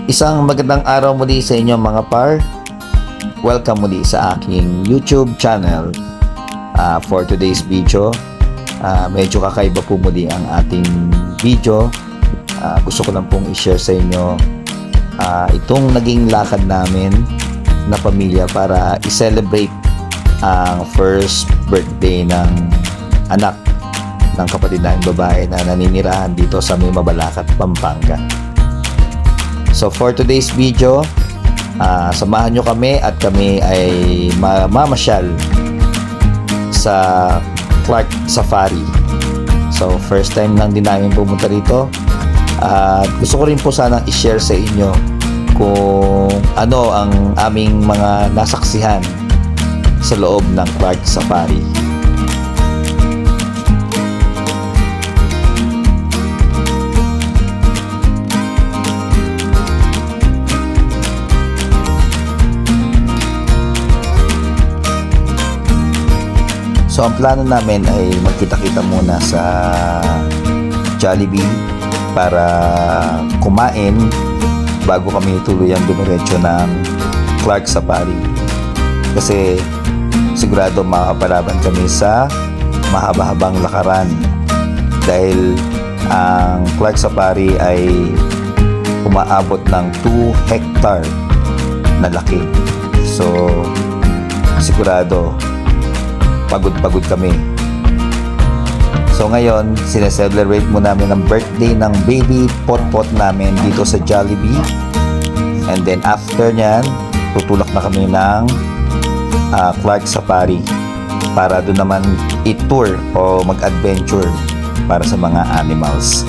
Isang magandang araw muli sa inyo mga par. Welcome muli sa aking YouTube channel. For today's video, medyo kakaiba po muli ang ating video. Gusto ko lang pong i-share sa inyo itong naging lakad namin na pamilya para i-celebrate ang first birthday ng anak ng kapatid namin babae na naninirahan dito sa May Mabalacat, Pampanga. So for today's video, samahan nyo kami at kami ay mamasyal sa Clark Safari. So first time lang din namin pumunta rito. Gusto ko rin po sana i-share sa inyo kung ano ang aming mga nasaksihan sa loob ng Clark Safari. So ang plano namin ay magkita-kita muna sa Jollibee para kumain bago kami tuluyang dumiretso ng Clark Safari. Kasi sigurado makapalaban kami sa mahaba-habang lakaran dahil ang Clark Safari ay umaabot ng 2 hectare na laki. So sigurado pagod kami. So ngayon, sineselebrate mo namin ang birthday ng baby potpot namin dito sa Jollibee. And then after nyan, tutulak na kami ng Clark Safari para doon naman i-tour o mag-adventure para sa mga animals.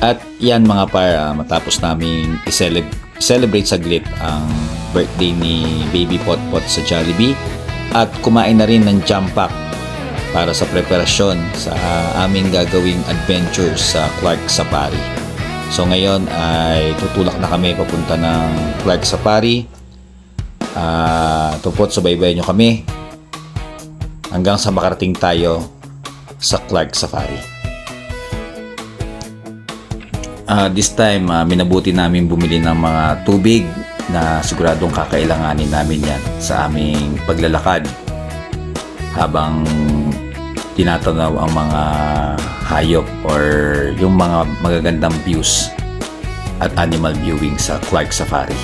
At yan mga par, matapos naming i-celebrate saglit ang birthday ni Baby Potpot sa Jollibee at kumain na rin ng jam pack para sa preparasyon sa aming gagawing adventure sa Clark Safari. So ngayon ay tutulak na kami papunta ng Clark Safari. Tupot, subaybayan nyo kami hanggang sa makarating tayo sa Clark Safari. This time, minabuti namin bumili ng mga tubig na siguradong kakailanganin namin yan sa aming paglalakad habang tinatanaw ang mga hayop or yung mga magagandang views at animal viewing sa Clark Safari.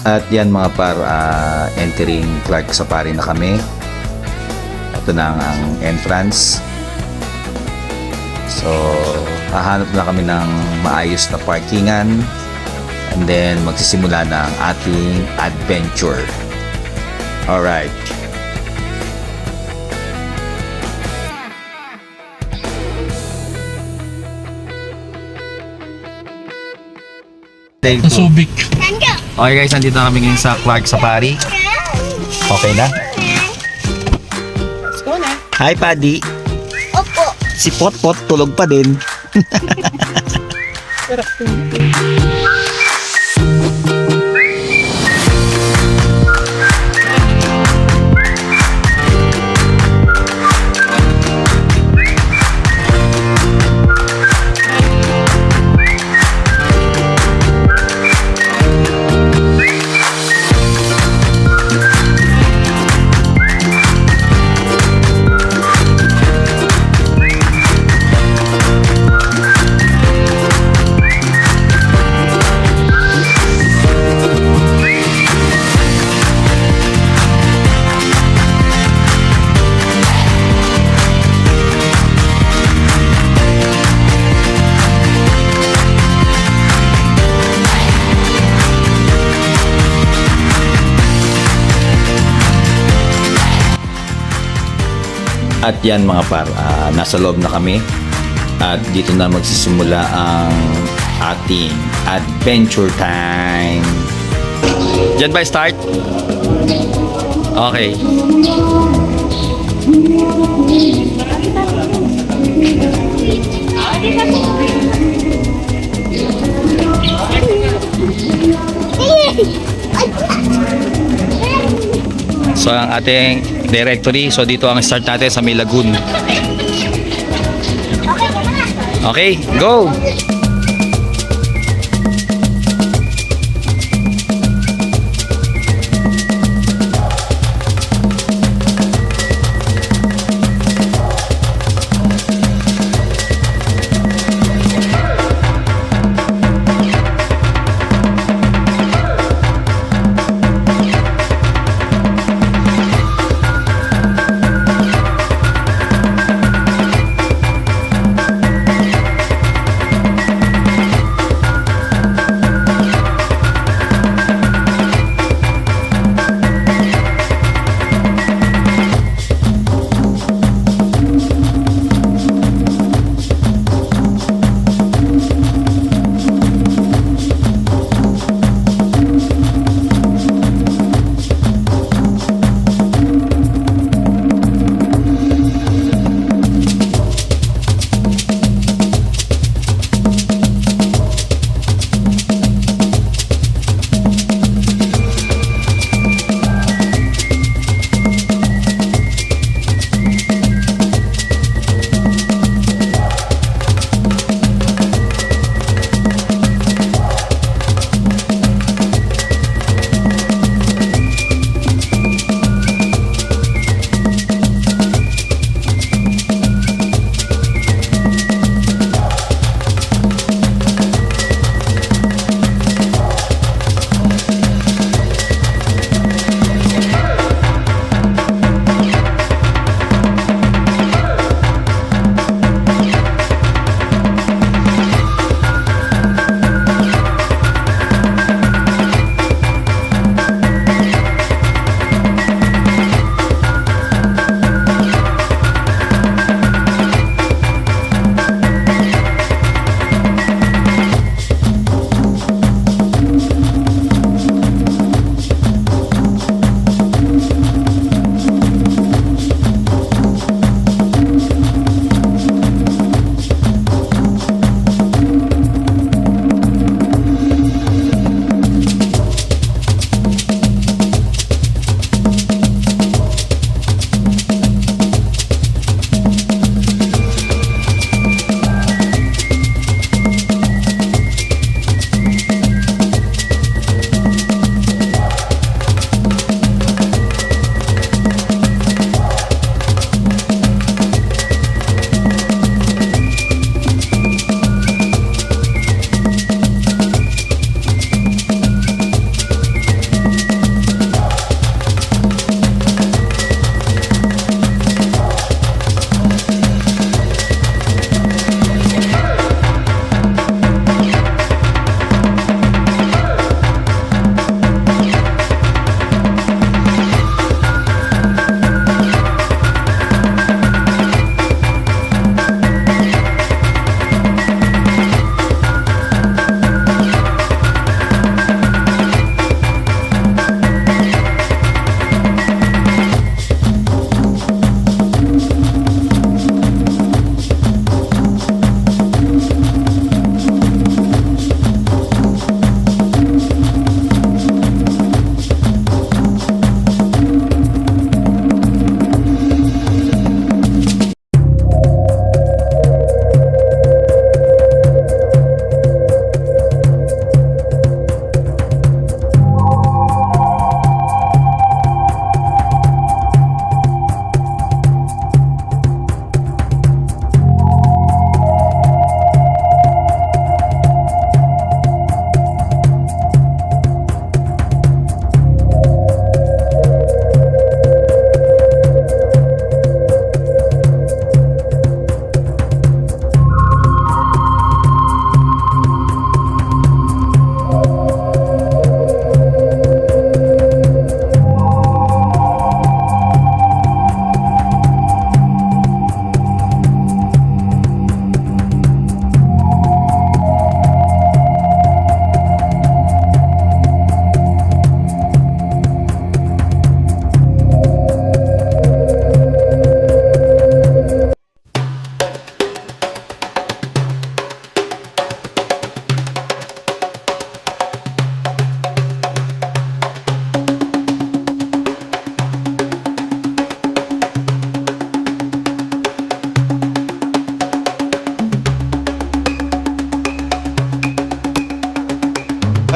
At yan mga par, entering Clark Safari na kami. Ito na ang entrance. So hahanap na kami ng maayos na parkingan And then magsisimula na ang ating adventure. Alright. Ang Subic. Okay guys, nandito na kami ngayon sa Clark Safari. Okay na? Let's go na. Hi Paddy. Opo. Si Potpot tulog pa din. At yan mga par, nasa loob na kami at dito na magsisimula ang ating adventure time. Diyan ba start? Okay. So ang ating directory, so dito ang start natin sa May Lagoon. Okay, go!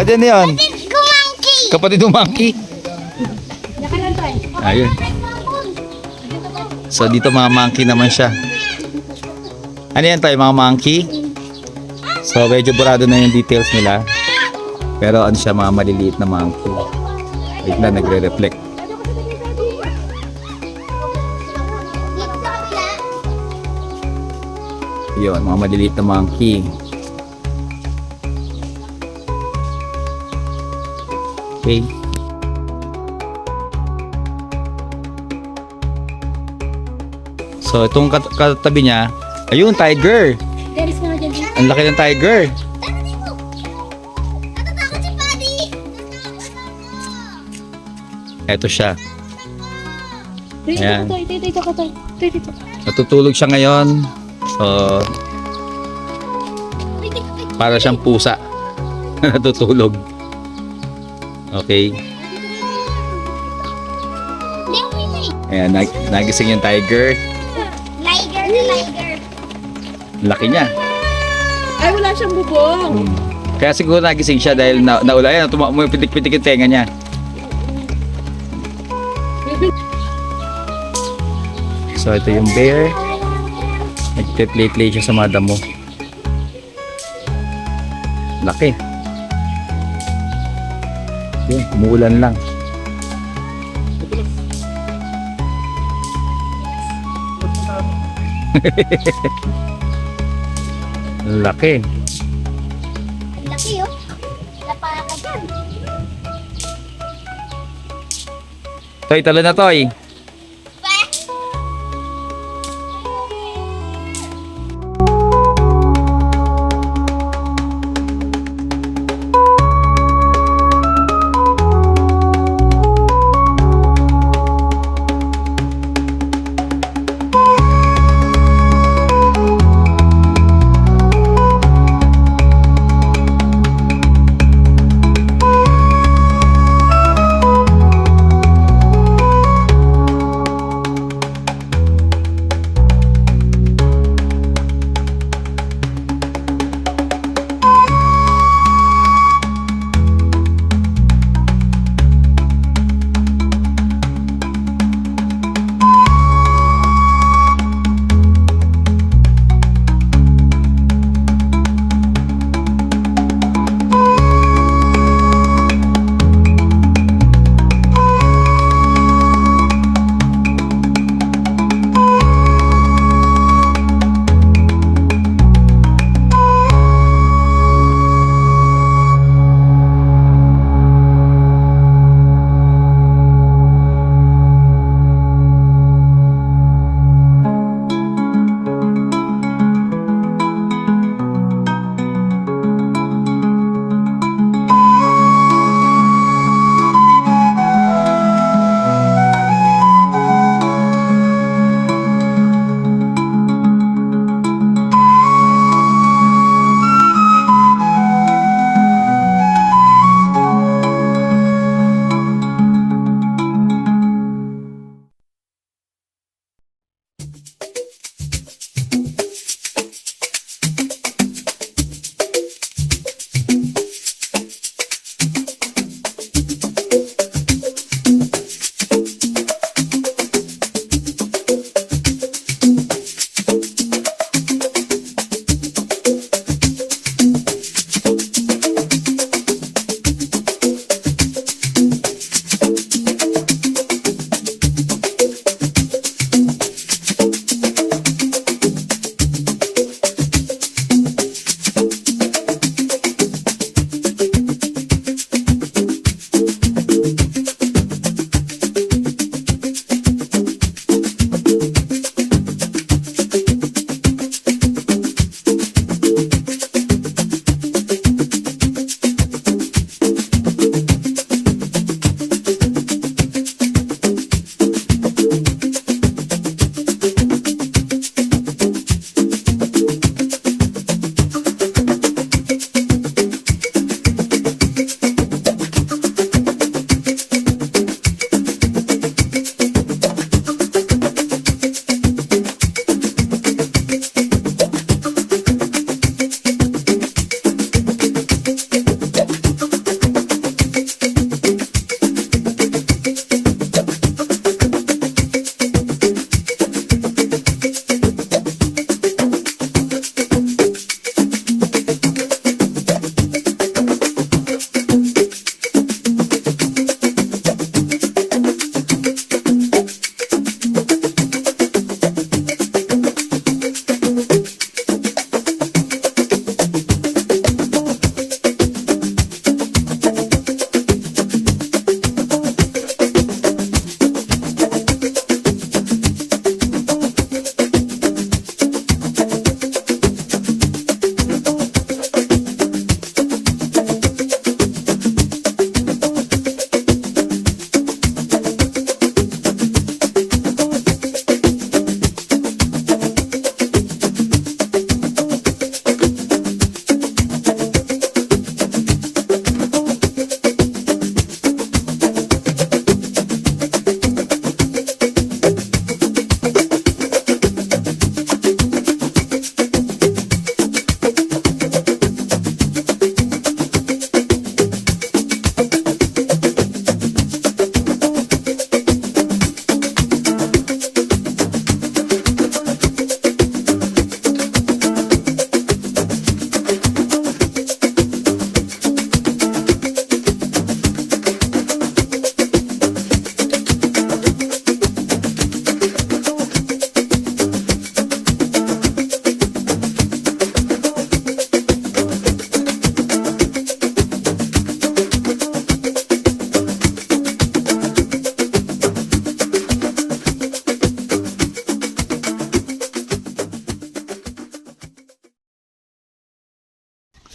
Ano yun? Kumangki! Kapatid ng monkey. Ayun. So dito mga monkey naman siya. Ano yan tayo mga monkey? So medyo burado na yung details nila. Pero ano siya mga maliliit na monkey. Wait na nagre-reflect. Yun mga maliliit na monkey. Okay. So itong katabi niya, ayun tiger. Garis ka na dyan. Ang laki ng tiger. Tara dito! Natatakot si Paddy! Ito siya. Ayan. Ito. Natutulog siya ngayon. So para siyang pusa. Natutulog. Okay. Ayan, nagising yung tiger. Liger na liger. Laki niya. Ay, wala siyang bubong. Kaya siguro nagising siya dahil naula yan. Pitik-pitik yung tenga niya. So ito yung bear. Nagpe-play siya sa mga damo. Laki. Yun, umuulan lang. Laki. Laki oh. Lapaka dyan. Toy, talo na Toy.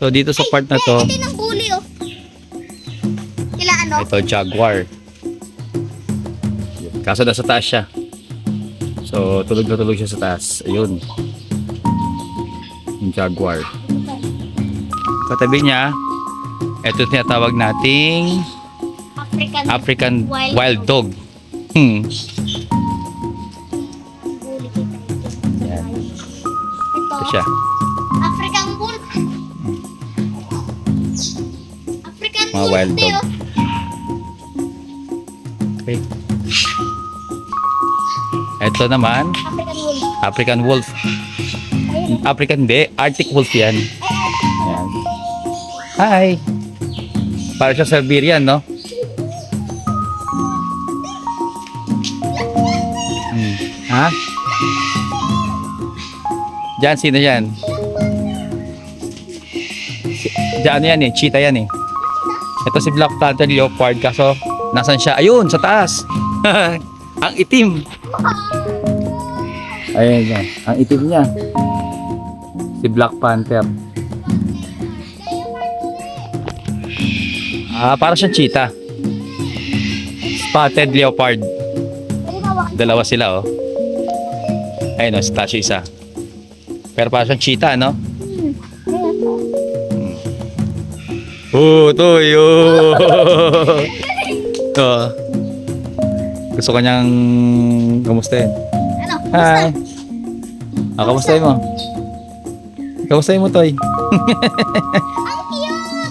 So dito sa part na to, Ito yung bully, oh. Kila ano? ito jaguar. Kaso nasa taas siya. So tulog na tulog siya sa taas. Ayun. Yung jaguar. Katabi niya, ito tinatawag nating African wild dog. Bully kita ito. Yan. Ito. Ito siya. African wolf. African Mga wolf, wild te, dog. oh. Okay. Ito naman, African wolf. African wolf. Ayun, oh. African hindi, Arctic wolf yan. Yan. Hi! Para siya Siberian, no? Ha? Diyan, sino yan? Diyan, ano yan eh? Cheetah yan eh. Ito si Black Panther Leopard, kaso nasan siya? Ayun, sa taas! Ang itim! Ayun yan. Ang itim niya. Si Black Panther. Para siyang cheetah. Spotted leopard. Ayun, hawak. Dalawa sila, oh. Ayun, oh, si Tasha isa. Pero para siyang cheetah, no? Ayun. Toy, oh! Ito. Gusto ko niyang kamustahin. Ano? Hi! Kamustahin mo? Kamustahin mo, Toy? Ang cute!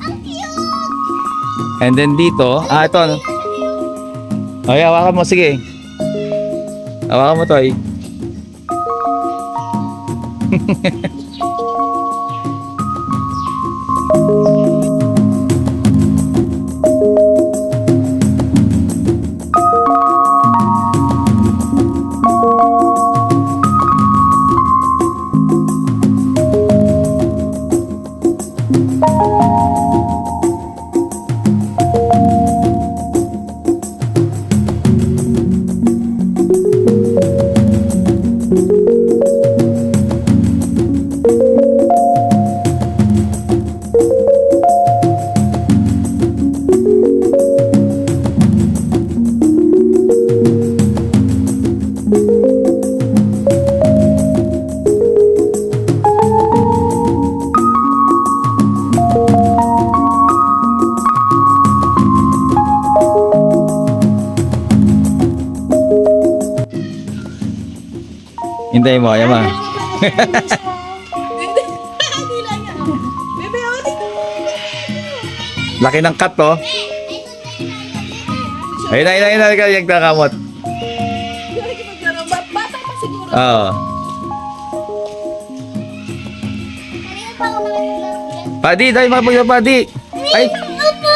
Ang cute! And then dito, ito, ano? Okay, hawakan mo, sige. Hawakan mo, Toy. Hintayin mo, Yama. Hindi lang yan. Bebe, oh, Laki ng cut, oh. Ayun na, yung nakamot. hindi ka maglaro. Bata pa siguro. Oo. Kanina pa ako nakakalaro yan. Padi, dahil makapagla, Padi. Ay! Opo!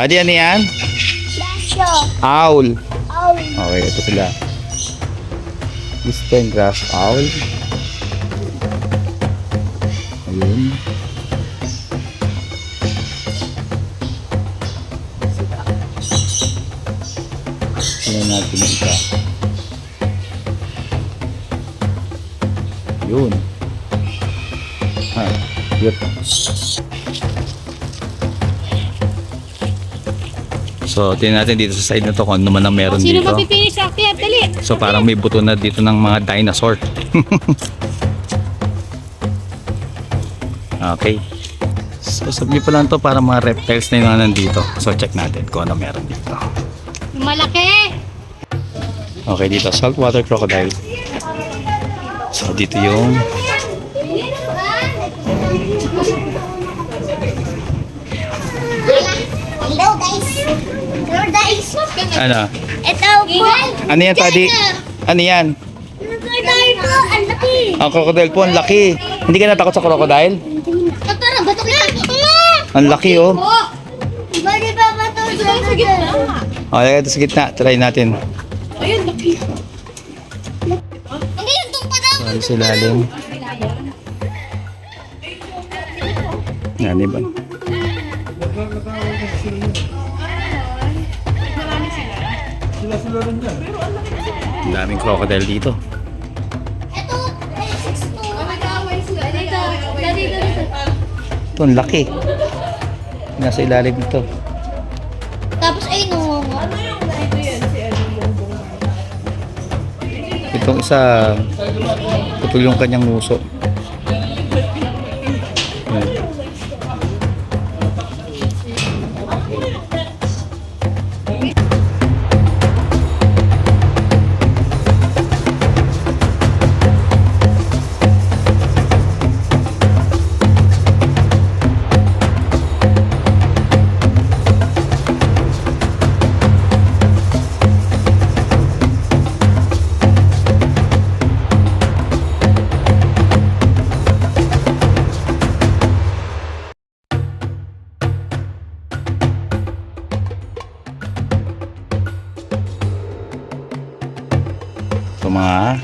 Pwede ano yan? Dasyo. Owl. Owl. Okay, ito sila. Eastern grass owl. Ayun. Tingnan natin yung isa. Yun. Yun. So, tingnan natin dito sa side na to kung ano man ang meron Sino dito. mapipili sa akin? Dali. So, parang may buto na dito ng mga dinosaur. Okay. So, sabi pa lang to para mga reptiles na yung nandito. So, check natin kung ano meron dito. Malaki. Okay, dito saltwater crocodile. So, dito yung Hello guys. Hello guys. ano? Ito po. Ano yan, Tadi? Ano yan? Crocodile po. Ang laki. Ang crocodile po, ang laki. Hindi ka natakot sa crocodile? Tara, batok na. Ang laki, oh. Bali ba batok Sa gitna. Okay, ito sa gitna. Try natin. Ayun, laki. Hindi yung tumpa daw. So, ano sa ilalim? Yan, diba? Ang daming crocodile dito. Ito, 6'2". Dito. Ito, ang laki. Nasa ilalim ito. Tapos ay no. Itong isa, putol yung kanyang nguso. Yan. So, mga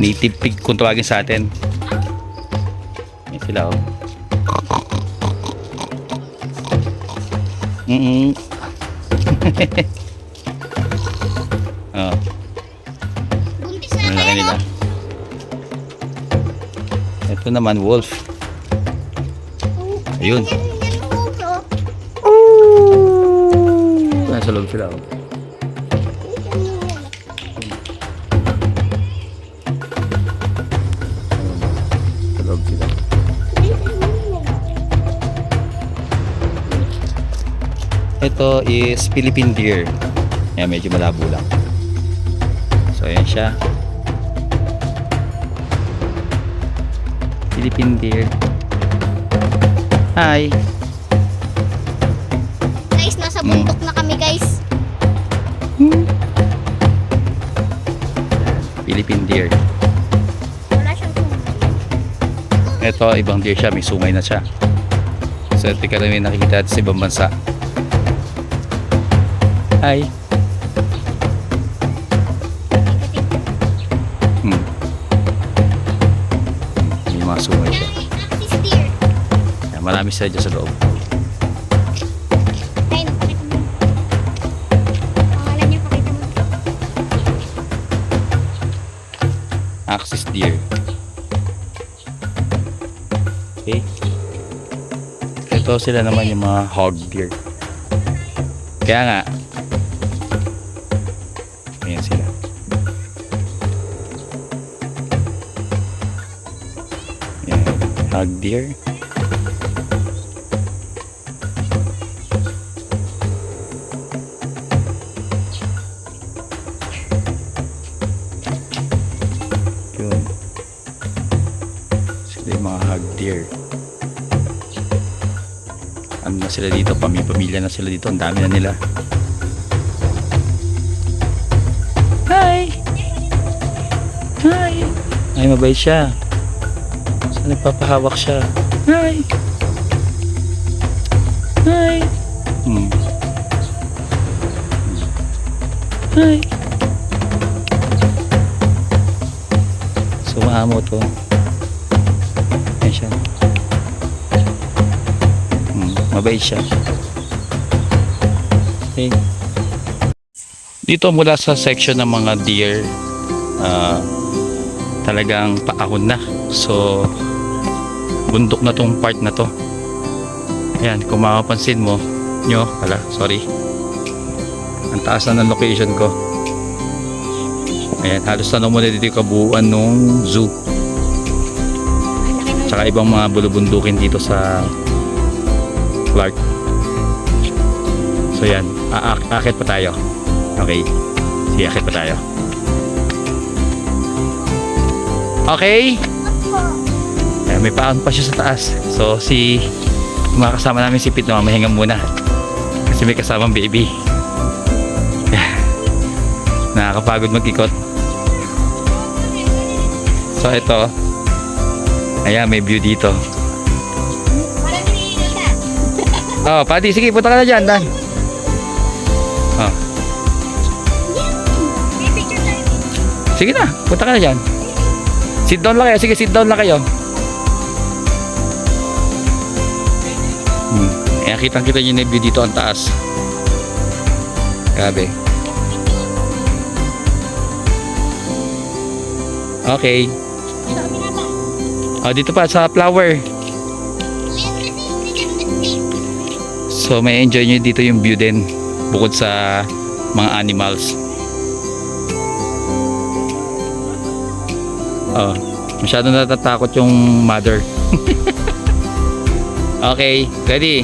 native pig kung tawagin sa atin. Yan sila, oh. Oh, Buntis na ang laki tayo. nila. Ito naman, wolf. Ayun. Yan uso. Nasa loob sila, oh. Sa loob sila. Ito is Philippine deer. Ayan, medyo malabo lang. So, ayan siya. Philippine deer. Hi! Guys, nasa bundok na kami guys. Philippine deer. Wala siyang sungay. Ito, ibang deer siya. May sungay na siya. So, ito karami nakikita natin sa ibang bansa. Hi! May mga sungay siya. Axis deer. Ayan, marami sila dyan sa loob. Ayun, pakita mo. Pangalan niya, pakita mo. Axis deer. Okay. Ito sila naman yung mga hog deer. Kaya nga. Ayan sila. Ayan. Hog deer. Yun. Sila yung mga hog deer. Ano na sila dito? Pamilya na sila dito. Ang dami na nila. Hi! Hi! Ay, mabait siya. So, nagpapahawak siya. Hi! Hi! Hmm. Hi. Sumamo to. Ayan siya. Mabait siya. Okay. Dito mula sa section ng mga deer, talagang paahon na. So, bundok na tong part na to. Ayan, kung makapansin mo, sorry. Ang taas na ng location ko. Ayan, halos tanong mo na dito yung kabuuan nung zoo. Tsaka ibang mga bulubundukin dito sa Clark. So yan, aakit pa tayo. Okay, sige, akit pa tayo. Okay. Ayan, may paon pa siya sa taas. So mga kasama namin si Pete, mahinga muna kasi may kasamang baby. Nakakapagod mag-ikot. So ito, ayan, may view dito. Parang hinihingal ka. Oh, Pati, sige, punta ka na dyan, Dan. Oh, May picture tayo. sige na, punta ka na dyan. Sit down lang kayo, sige, sit down lang kayo. Ayan, kitang-kita nyo na yung view dito, ang taas. Grabe. Okay. Ito, pinapa. Oh, dito pa sa flower. So may enjoy nyo dito yung view din bukod sa mga animals. Oh, masyado natatakot yung mother. Okay, ready?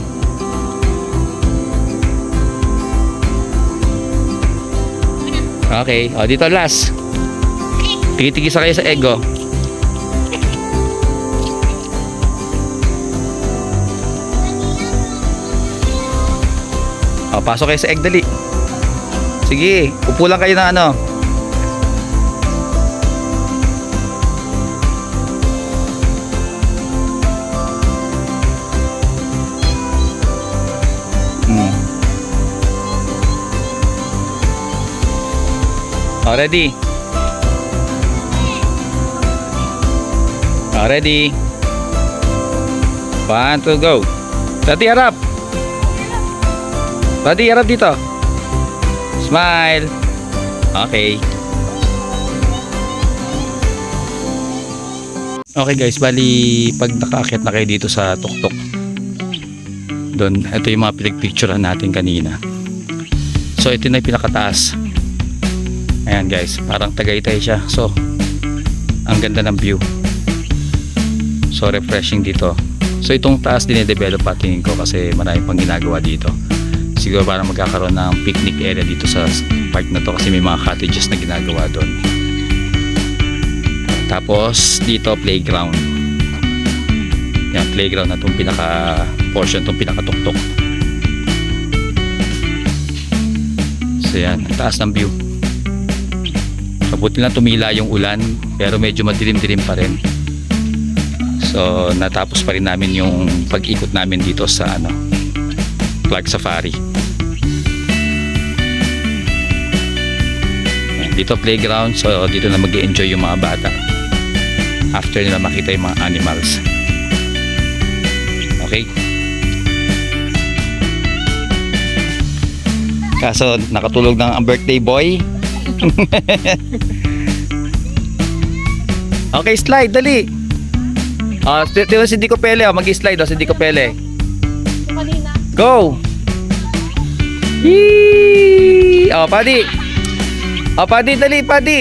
Okay, oh, dito last. Tigitigisa kayo sa ego. O, pasok kayo sa egg, dali. Sige, upo lang kayo ng ano. O, ready? O, ready? 1, 2, go. Tati, harap. Tati, harap dito. Smile. Okay. Okay guys, bali pag nakaakyat na kayo dito sa tuktok, doon, ito yung mga pinagpicturean natin kanina. So ito na yung pinakataas. Ayan guys, parang Tagaytay siya. So ang ganda ng view. So refreshing dito. So itong taas dinedevelop pa tingin ko kasi marami pang ginagawa dito. Siguro parang magkakaroon ng picnic area dito sa park na to kasi may mga cottages na ginagawa doon. Tapos dito playground. Yan, playground na itong pinaka portion, itong pinakatuktok. So yan, ang taas ng view. Mabuti lang tumila yung ulan pero medyo madilim-dilim pa rin. So natapos pa rin namin yung pag-ikot namin dito sa Clark Safari. Yan, dito playground, so dito na mag-enjoy yung mga bata after nila makita yung mga animals. Okay? Kaso nakatulog ng ang birthday boy. Okay, slide, dali. Diba si Dico Pele, mag-slide si Dico Pele. Kanina. Go! Yee! Padi. Padi, dali, Padi.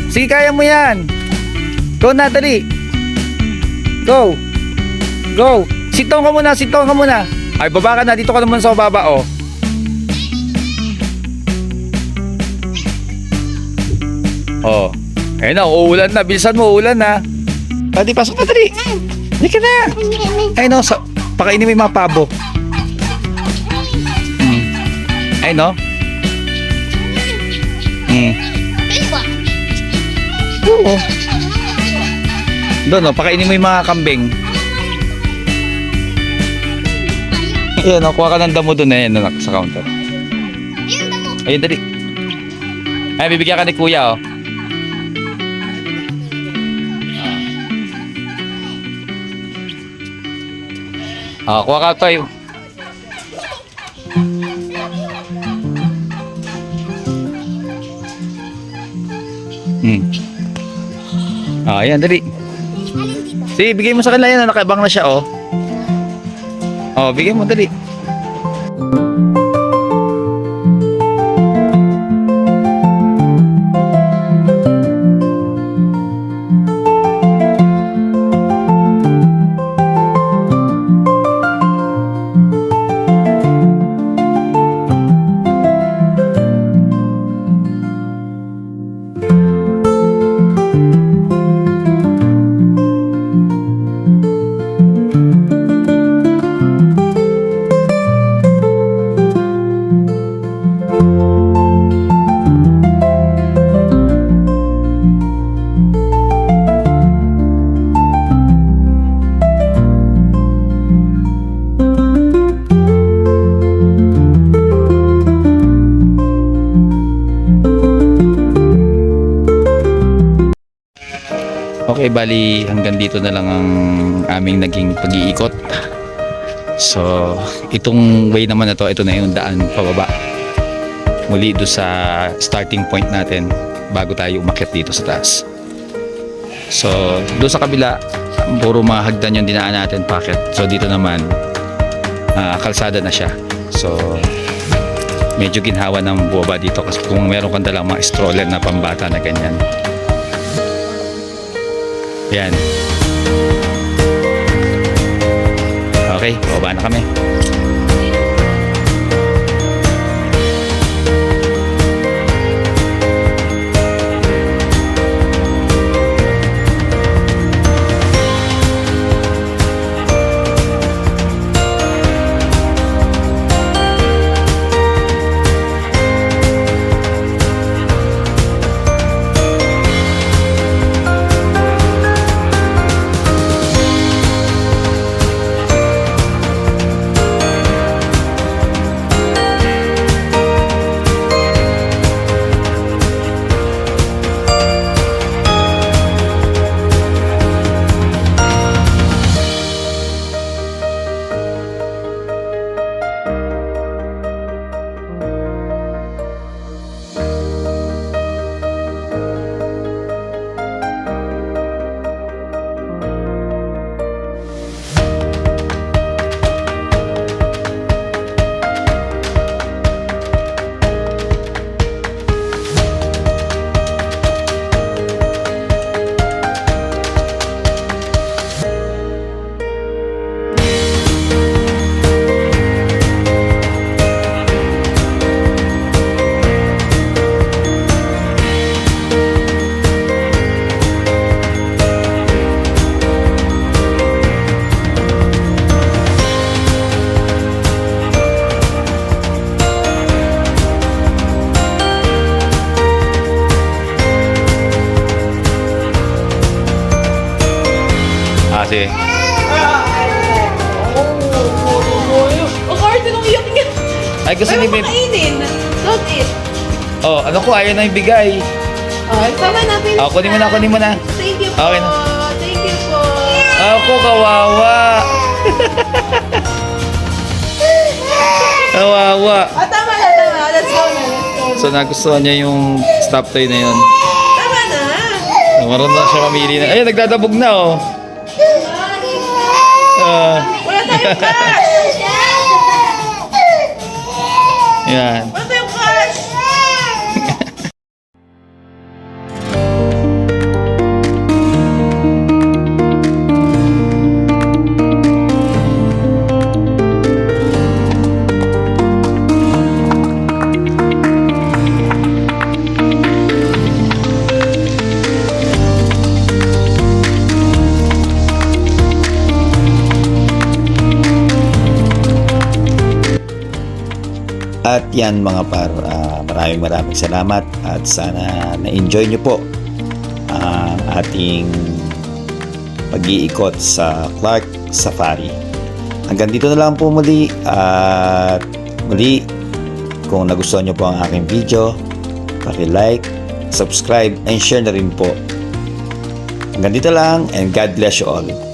Sige, kaya mo yan. Go na, dali. Go. Go. Sitong ka muna, sitong ka muna. Ay, baba ka na. Dito ka naman sa baba, oh. Oh. Ayun na, uulan na. Bilisan mo, uulan na. Padi, pasok na, dali. Hindi ka na. Ayun, no, pakainin mo yung mga pabo. Ayun, no. Oo. Doon, no, pakainin mo yung mga kambing. Ayan, kuha ka ng damo doon na yan sa counter. Ayun, damo. Ayun, dali. Ay, bibigyan ka ni kuya, oh. Kuha ka tayo. Ayan, dali. Alin dito? Sige, bigay mo sa kanila yan. Nakaibang na siya, oh. Bigay mo, dali. Okay, bali hanggang dito na lang ang aming naging pag-iikot. So, itong way naman na to, ito na yung daan pababa. Muli do sa starting point natin bago tayo umakyat dito sa taas. So, doon sa kabila, puro mga hagdan yung dinaan natin packet. So, dito naman, kalsada na siya. So, medyo ginhawa ng buwaba dito kasi kung meron kang dalang mga stroller na pambata na ganyan. Yan. Okay, bababa na kami. Sige. O, Carter, nung iyak niya. Ay, gusto Ayaw ni mo Babe. kainin. Don't eat. Ano ko, ayaw na ibigay. Sama natin. Kunin mo na, kunin mo na. Thank you po. Okay na. Thank you po. Ako, kawawa. Kawawa. Tama na, tama. Let's go na. Let's go. So, nagustuhan niya yung stop toy na yun. Tama na. Marunong na siya mamili na. Ayun, nagdadabog na, oh. Wala tayong cash. Yan. Wala tayong cash. At yan mga par, maraming salamat at sana na-enjoy nyo po ang ating pag-iikot sa Clark Safari. hanggang dito na lang po muli. At muli, kung nagustuhan nyo po ang aking video, paki-like, subscribe, and share na rin po. Hanggang dito lang, and God bless you all.